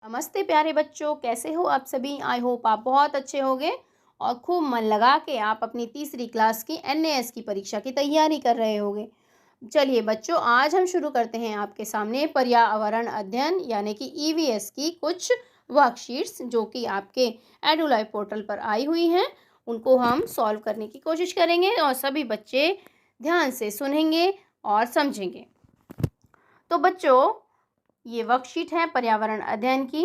नमस्ते प्यारे बच्चों, कैसे हो आप सभी। आई होप आप बहुत अच्छे होंगे और खूब मन लगा के आप अपनी तीसरी क्लास की एनएएस की परीक्षा की तैयारी कर रहे होंगे। चलिए बच्चों, आज हम शुरू करते हैं आपके सामने पर्यावरण अध्ययन यानी कि ईवीएस की कुछ वर्कशीट्स जो कि आपके एडुलाइव पोर्टल पर आई हुई हैं। उनको हम सॉल्व करने की कोशिश करेंगे और सभी बच्चे ध्यान से सुनेंगे और समझेंगे। तो बच्चों, ये वर्कशीट है पर्यावरण अध्ययन की।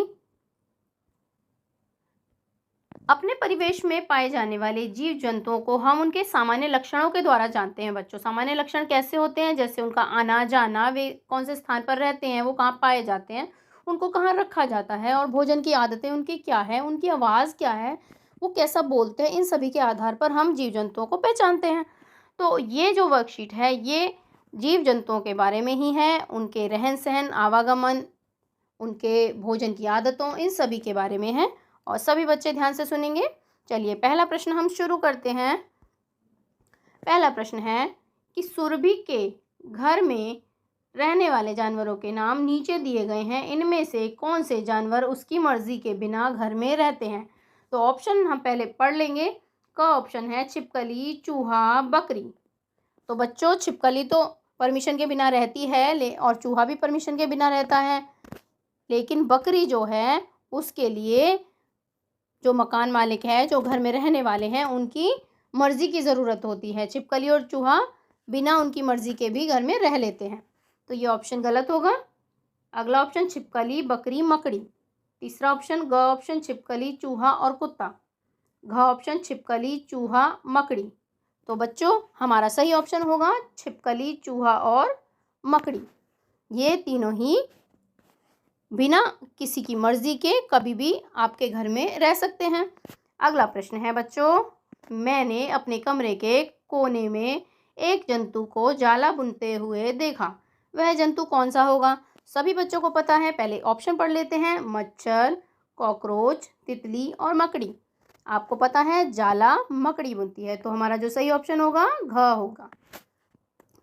अपने परिवेश में पाए जाने वाले जीव जंतुओं को हम उनके सामान्य लक्षणों के द्वारा जानते हैं। बच्चों, सामान्य लक्षण कैसे होते हैं? जैसे उनका आना जाना, वे कौन से स्थान पर रहते हैं, वो कहाँ पाए जाते हैं, उनको कहाँ रखा जाता है, और भोजन की आदतें उनकी क्या है, उनकी आवाज़ क्या है, वो कैसा बोलते हैं, इन सभी के आधार पर हम जीव जंतुओं को पहचानते हैं। तो ये जो वर्कशीट है ये जीव जंतुओं के बारे में ही है, उनके रहन सहन, आवागमन, उनके भोजन की आदतों, इन सभी के बारे में है और सभी बच्चे ध्यान से सुनेंगे। चलिए पहला प्रश्न हम शुरू करते हैं। पहला प्रश्न है कि सुरभि के घर में रहने वाले जानवरों के नाम नीचे दिए गए हैं, इनमें से कौन से जानवर उसकी मर्जी के बिना घर में रहते हैं? तो ऑप्शन हम पहले पढ़ लेंगे। क ऑप्शन है छिपकली, चूहा, बकरी। तो बच्चों, छिपकली तो परमिशन के बिना रहती है और चूहा भी परमिशन के बिना रहता है, लेकिन बकरी जो है उसके लिए जो मकान मालिक है, जो घर में रहने वाले हैं, उनकी मर्जी की ज़रूरत होती है। छिपकली और चूहा बिना उनकी मर्जी के भी घर में रह लेते हैं, तो ये ऑप्शन गलत होगा। अगला ऑप्शन छिपकली, बकरी, मकड़ी। तीसरा ऑप्शन ग ऑप्शन छिपकली, चूहा और कुत्ता। घ ऑप्शन छिपकली, चूहा, मकड़ी। तो बच्चों, हमारा सही ऑप्शन होगा छिपकली, चूहा और मकड़ी। ये तीनों ही बिना किसी की मर्जी के कभी भी आपके घर में रह सकते हैं। अगला प्रश्न है बच्चों, मैंने अपने कमरे के कोने में एक जंतु को जाला बुनते हुए देखा, वह जंतु कौन सा होगा? सभी बच्चों को पता है, पहले ऑप्शन पढ़ लेते हैं। मच्छर, कॉकरोच, तितली और मकड़ी। आपको पता है जाला मकड़ी बुनती है, तो हमारा जो सही ऑप्शन होगा घ होगा,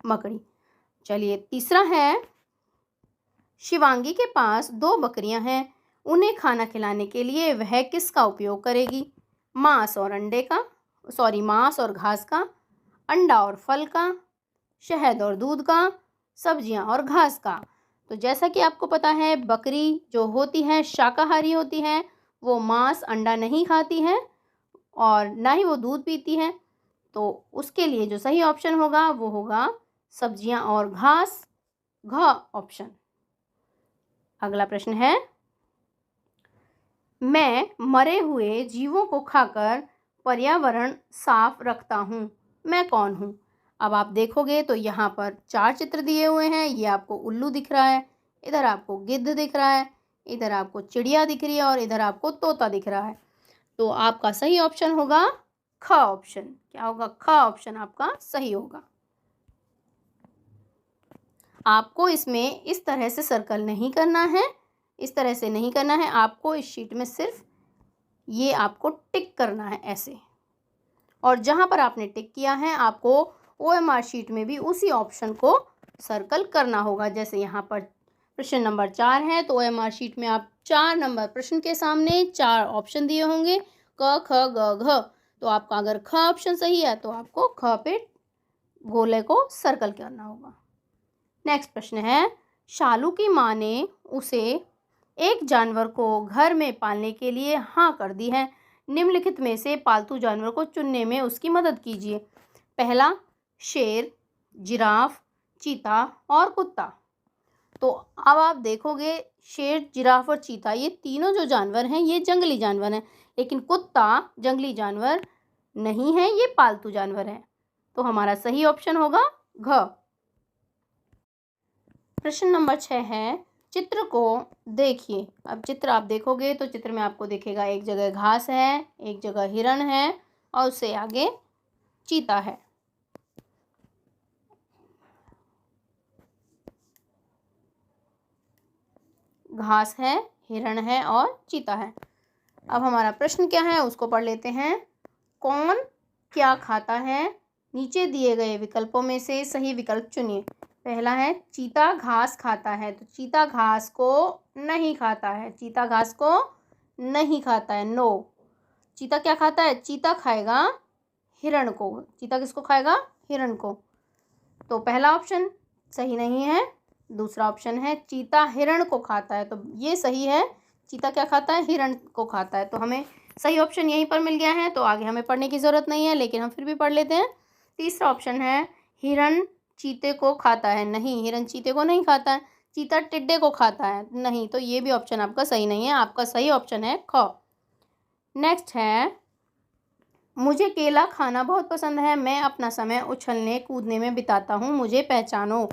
मकड़ी। चलिए तीसरा है, शिवांगी के पास 2 बकरियां हैं, उन्हें खाना खिलाने के लिए वह किसका उपयोग करेगी? मांस और घास का, अंडा और फल का, शहद और दूध का, सब्जियां और घास का। तो जैसा कि आपको पता है, बकरी जो होती है शाकाहारी होती है, वो मांस अंडा नहीं खाती है और ना ही वो दूध पीती है, तो उसके लिए जो सही ऑप्शन होगा वो होगा सब्जियां और घास, घ ऑप्शन। अगला प्रश्न है, मैं मरे हुए जीवों को खाकर पर्यावरण साफ रखता हूँ, मैं कौन हूँ? अब आप देखोगे तो यहाँ पर 4 चित्र दिए हुए हैं। ये आपको उल्लू दिख रहा है, इधर आपको गिद्ध दिख रहा है, इधर आपको चिड़िया दिख रही है और इधर आपको तोता दिख रहा है। तो आपका सही ऑप्शन होगा ख ऑप्शन। क्या होगा? ख ऑप्शन आपका सही होगा। आपको इसमें इस तरह से सर्कल नहीं करना है, इस तरह से नहीं करना है। आपको इस शीट में सिर्फ ये आपको टिक करना है ऐसे, और जहाँ पर आपने टिक किया है आपको OMR शीट में भी उसी ऑप्शन को सर्कल करना होगा। जैसे यहाँ पर प्रश्न नंबर 4 है, तो OMR शीट में आप 4 नंबर प्रश्न के सामने 4 ऑप्शन दिए होंगे, क, ख, ग, घ। तो आपका अगर ख ऑप्शन सही है तो आपको ख पे गोले को सर्कल करना होगा। नेक्स्ट प्रश्न है, शालू की माँ ने उसे एक जानवर को घर में पालने के लिए हाँ कर दी है, निम्नलिखित में से पालतू जानवर को चुनने में उसकी मदद कीजिए। पहला, शेर, जिराफ, चीता और कुत्ता। तो अब आप देखोगे शेर, जिराफ और चीता, ये तीनों जो जानवर हैं ये जंगली जानवर हैं, लेकिन कुत्ता जंगली जानवर नहीं है, ये पालतू जानवर है। तो हमारा सही ऑप्शन होगा घ। प्रश्न नंबर 6 है, चित्र को देखिए। अब चित्र आप देखोगे तो चित्र में आपको दिखेगा एक जगह घास है, एक जगह हिरण है और उससे आगे चीता है। घास है, हिरण है और चीता है। अब हमारा प्रश्न क्या है उसको पढ़ लेते हैं। कौन क्या खाता है? नीचे दिए गए विकल्पों में से सही विकल्प चुनिए। पहला है चीता घास खाता है, तो चीता घास को नहीं खाता है। चीता घास को नहीं खाता है, नो। चीता क्या खाता है? चीता खाएगा हिरण को। चीता किसको खाएगा? हिरण को। तो पहला ऑप्शन सही नहीं है। दूसरा ऑप्शन है चीता हिरण को खाता है, तो ये सही है। चीता क्या खाता है? हिरण को खाता है। तो हमें सही ऑप्शन यहीं पर मिल गया है, तो आगे हमें पढ़ने की ज़रूरत नहीं है, लेकिन हम फिर भी पढ़ लेते हैं। तीसरा ऑप्शन है हिरण चीते को खाता है। नहीं, हिरण चीते को नहीं खाता है। चीता टिड्डे को खाता है। नहीं, तो ये भी ऑप्शन आपका सही नहीं है। आपका सही ऑप्शन है ख। नेक्स्ट है, मुझे केला खाना बहुत पसंद है, मैं अपना समय उछलने कूदने में बिताता हूँ, मुझे पहचानो।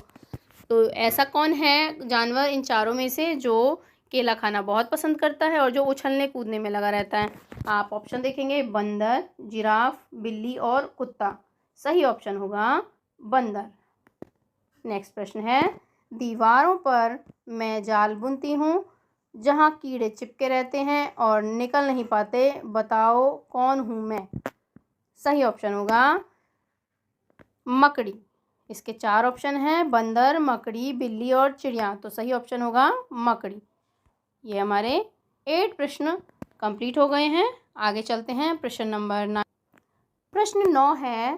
तो ऐसा कौन है जानवर इन चारों में से जो केला खाना बहुत पसंद करता है और जो उछलने कूदने में लगा रहता है? आप ऑप्शन देखेंगे, बंदर, जिराफ, बिल्ली और कुत्ता। सही ऑप्शन होगा बंदर। नेक्स्ट प्रश्न है, दीवारों पर मैं जाल बुनती हूँ जहाँ कीड़े चिपके रहते हैं और निकल नहीं पाते, बताओ कौन हूँ मैं? सही ऑप्शन होगा मकड़ी। इसके 4 ऑप्शन हैं, बंदर, मकड़ी, बिल्ली और चिड़िया। तो सही ऑप्शन होगा मकड़ी। ये हमारे 8 प्रश्न कंप्लीट हो गए हैं। आगे चलते हैं प्रश्न नंबर 9। प्रश्न 9 है,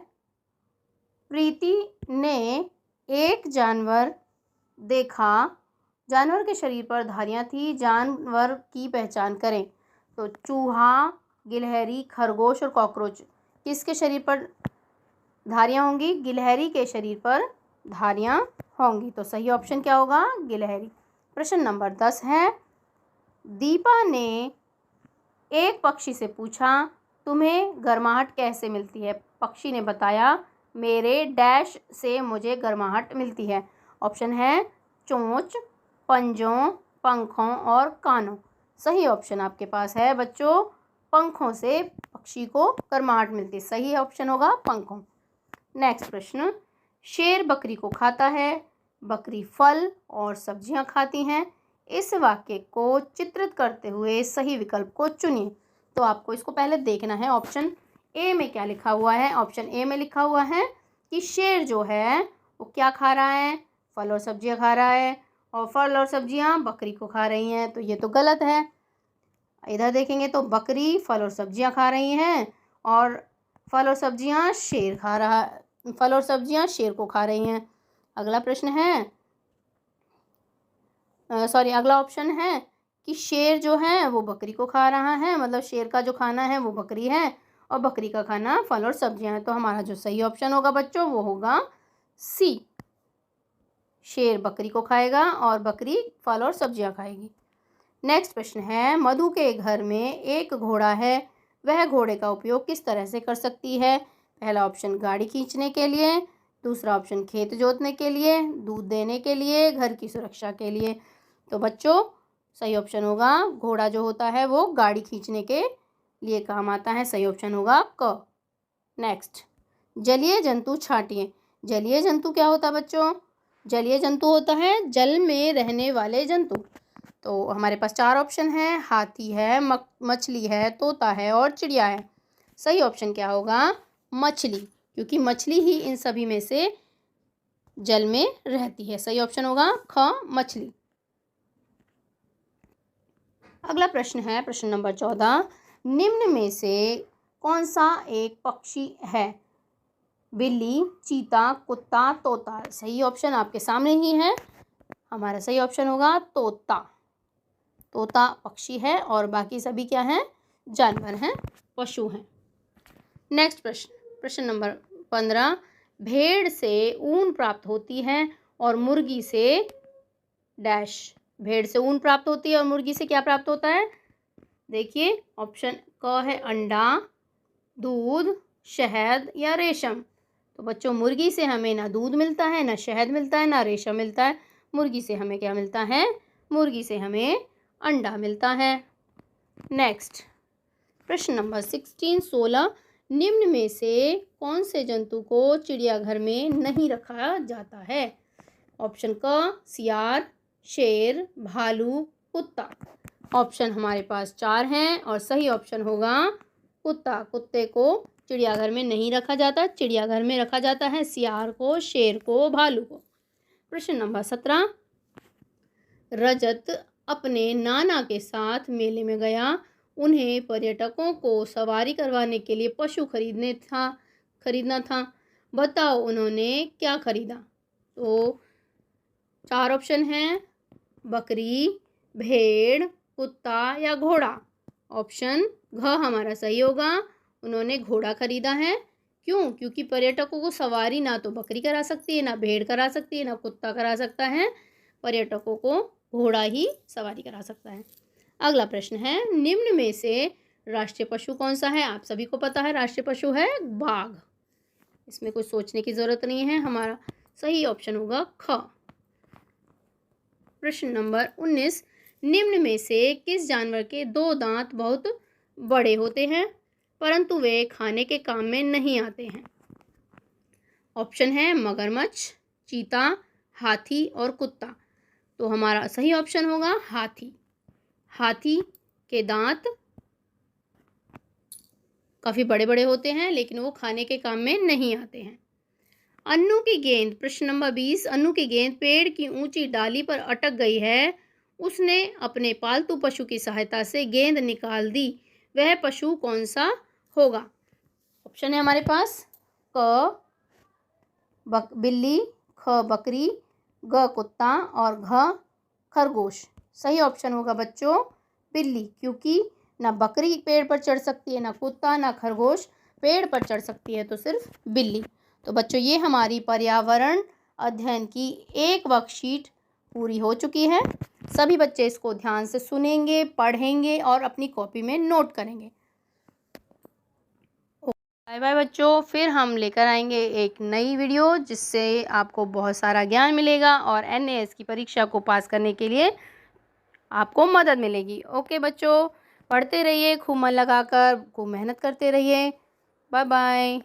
प्रीति ने एक जानवर देखा, जानवर के शरीर पर धारियाँ थी, जानवर की पहचान करें। तो चूहा, गिलहरी, खरगोश और कॉकरोच किसके शरीर पर धारियाँ होंगी? गिलहरी के शरीर पर धारियाँ होंगी। तो सही ऑप्शन क्या होगा? गिलहरी। प्रश्न नंबर 10 है, दीपा ने एक पक्षी से पूछा, तुम्हें गर्माहट कैसे मिलती है? पक्षी ने बताया, मेरे डैश से मुझे गर्माहट मिलती है। ऑप्शन है चोंच, पंजों, पंखों और कानों। सही ऑप्शन आपके पास है बच्चों, पंखों से पक्षी को गर्माहट मिलती है। सही ऑप्शन होगा पंखों। नेक्स्ट प्रश्न, शेर बकरी को खाता है, बकरी फल और सब्जियां खाती हैं, इस वाक्य को चित्रित करते हुए सही विकल्प को चुनिए। तो आपको इसको पहले देखना है, ऑप्शन ए में क्या लिखा हुआ है। ऑप्शन ए में लिखा हुआ है कि शेर जो है वो क्या खा रहा है? फल और सब्जियां खा रहा है, और फल और सब्जियां बकरी को खा रही हैं, तो ये तो गलत है। इधर देखेंगे तो बकरी फल और सब्जियां खा रही हैं और फल और सब्जियां शेर खा रहा, फल और सब्जियां शेर को खा रही हैं। अगला प्रश्न है, अगला ऑप्शन है कि शेर जो है वो बकरी को खा रहा है, मतलब शेर का जो खाना है वो बकरी है और बकरी का खाना फल और सब्जियां हैं। तो हमारा जो सही ऑप्शन होगा बच्चों वो होगा सी, शेर बकरी को खाएगा और बकरी फल और सब्जियां खाएगी। नेक्स्ट प्रश्न है, मधु के घर में एक घोड़ा है, वह घोड़े का उपयोग किस तरह से कर सकती है? पहला ऑप्शन गाड़ी खींचने के लिए, दूसरा ऑप्शन खेत जोतने के लिए, दूध देने के लिए, घर की सुरक्षा के लिए। तो बच्चों सही ऑप्शन होगा घोड़ा जो होता है वो गाड़ी खींचने के लिए काम आता है। सही ऑप्शन होगा क। नेक्स्ट, जलीय जंतु छांटिए। जलीय जंतु क्या होता है बच्चों? जलीय जंतु होता है जल में रहने वाले जंतु। तो हमारे पास 4 ऑप्शन हैं, हाथी है, मछली है, तोता है और चिड़िया है। सही ऑप्शन क्या होगा? मछली, क्योंकि मछली ही इन सभी में से जल में रहती है। सही ऑप्शन होगा ख, मछली। अगला प्रश्न है प्रश्न नंबर 14, निम्न में से कौन सा एक पक्षी है? बिल्ली, चीता, कुत्ता, तोता। सही ऑप्शन आपके सामने ही है, हमारा सही ऑप्शन होगा तोता। तोता पक्षी है और बाकी सभी क्या हैं? जानवर हैं, पशु हैं। नेक्स्ट प्रश्न, प्रश्न नंबर 15, भेड़ से ऊन प्राप्त होती है और मुर्गी से डैश। भेड़ से ऊन प्राप्त होती है और मुर्गी से क्या प्राप्त होता है? देखिए ऑप्शन क है अंडा, दूध, शहद या रेशम। तो बच्चों मुर्गी से हमें ना दूध मिलता है, ना शहद मिलता है, ना रेशम मिलता है। मुर्गी से हमें क्या मिलता है? मुर्गी से हमें अंडा मिलता है। नेक्स्ट प्रश्न नंबर 16, निम्न में से कौन से जंतु को चिड़ियाघर में नहीं रखा जाता है? ऑप्शन क सियार, शेर, भालू, कुत्ता। ऑप्शन हमारे पास 4 हैं और सही ऑप्शन होगा कुत्ता। कुत्ते को चिड़ियाघर में नहीं रखा जाता, चिड़ियाघर में रखा जाता है सियार को, शेर को, भालू को। प्रश्न नंबर 17, रजत अपने नाना के साथ मेले में गया। उन्हें पर्यटकों को सवारी करवाने के लिए पशु खरीदना था। बताओ उन्होंने क्या खरीदा? तो 4 ऑप्शन हैं, बकरी, भेड़, कुत्ता या घोड़ा। ऑप्शन घ हमारा सही होगा, उन्होंने घोड़ा खरीदा है। क्यों? क्योंकि पर्यटकों को सवारी ना तो बकरी करा सकती है, ना भेड़ करा सकती है, ना कुत्ता करा सकता है। पर्यटकों को घोड़ा ही सवारी करा सकता है। अगला प्रश्न है, निम्न में से राष्ट्रीय पशु कौन सा है? आप सभी को पता है राष्ट्रीय पशु है बाघ। इसमें कोई सोचने की ज़रूरत नहीं है, हमारा सही ऑप्शन होगा ख। प्रश्न नंबर 19, निम्न में से किस जानवर के 2 दांत बहुत बड़े होते हैं परंतु वे खाने के काम में नहीं आते हैं? ऑप्शन है मगरमच्छ, चीता, हाथी और कुत्ता। तो हमारा सही ऑप्शन होगा हाथी। हाथी के दांत काफ़ी बड़े बड़े होते हैं लेकिन वो खाने के काम में नहीं आते हैं। अन्नू की गेंद, प्रश्न नंबर 20, अन्नू की गेंद पेड़ की ऊंची डाली पर अटक गई है। उसने अपने पालतू पशु की सहायता से गेंद निकाल दी। वह पशु कौन सा होगा? ऑप्शन है हमारे पास क बिल्ली, ख बकरी, ग कुत्ता और घ खरगोश। सही ऑप्शन होगा बच्चों बिल्ली, क्योंकि ना बकरी पेड़ पर चढ़ सकती है, ना कुत्ता, ना खरगोश पेड़ पर चढ़ सकती है, तो सिर्फ बिल्ली। तो बच्चों ये हमारी पर्यावरण अध्ययन की एक वर्कशीट पूरी हो चुकी है। सभी बच्चे इसको ध्यान से सुनेंगे, पढ़ेंगे और अपनी कॉपी में नोट करेंगे। बाय बाय बच्चों, फिर हम लेकर आएंगे एक नई वीडियो जिससे आपको बहुत सारा ज्ञान मिलेगा और NAS की परीक्षा को पास करने के लिए आपको मदद मिलेगी। ओके बच्चों, पढ़ते रहिए, खूब मन लगाकर, खूब मेहनत करते रहिए। Bye bye.